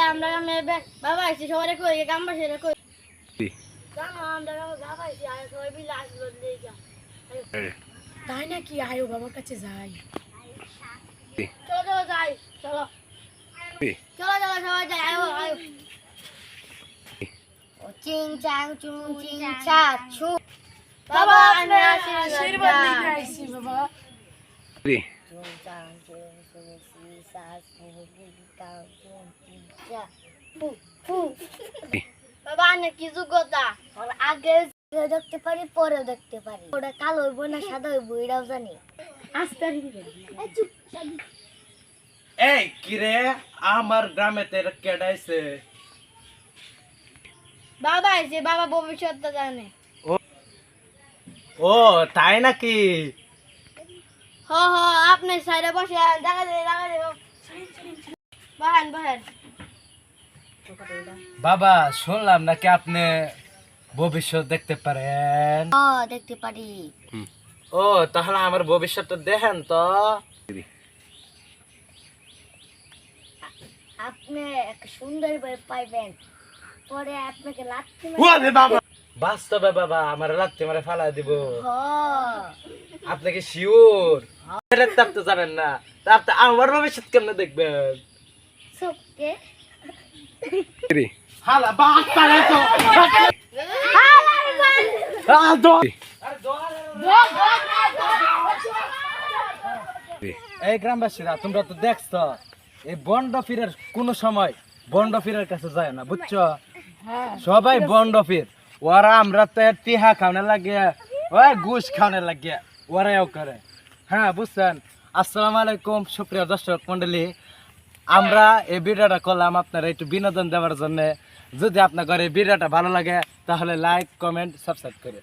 আমরা বাবা আইছি সবাই কই গাম্বা সেরে কই জানো আমরা বাবা আইছি আর সবাই মিলে আসলো লেগা তাই নাকি আয়ো বাবার কাছে যাই চলো যাই চলো চলো চলো সবাই যাই আয়ো আয়ো ও চিং চাং চুং চিং চা ছু বাবা আমি আশীর্বাদ নিতে আইছি বাবা চুং চাং চুং চুং সি সা সু লি কাং চুং চিং চা ফু ফু বাবা আমি কি যোগ্যতা আর আগে দেখতে পারি পরে দেখতে পারি ওটা কালো হইব না সাদা হইব এটাও জানি আস্তে এই কিরে আমার গ্রামে তের কেডাইছে বাবা আইছে বাবা ভবিষ্যৎটা জানে ও তাই নাকি হ হ আপনি সাইডে বসে দেখা দে বাহান বাহান বাবা শুনলাম নাকি আপনি ভবিষ্যৎ দেখতে পারেন ও দেখতে পারি ও তাহলে আমার ভবিষ্যৎটা দেখেন তো আপনি একটা সুন্দর বই পাইবেন পরে আপনাকে লাগতে ওরে বাবা বাস্তবে বাবা আমার লাগতে মারে ফালা দিব হ আপনি কি শিওর এটা তো জানেন না তারপর আমার ভবিষ্যৎ কেমনে দেখবেন সবকে হালা বাস পারে তো এই গ্রামবাসীরা তোমরা তো দেখছো এই বন্ড ফিরের কোন সময় বন্ড ফিরের কাছে যায় না বুঝছো সবাই বন্ড ফির ওরা আমরা তো টিহা খাওয়ানো লাগে ওই ঘুষ খাওয়ানো লাগে ওরাও করে হ্যাঁ বুঝছেন আসসালামু আলাইকুম সুপ্রিয় দর্শক মন্ডলী আমরা এই ভিডিওটা করলাম আপনারা একটু বিনোদন দেওয়ার জন্য যদি আপনার ঘরে ভিডিওটা ভালো লাগে তাহলে লাইক কমেন্ট সাবস্ক্রাইব করে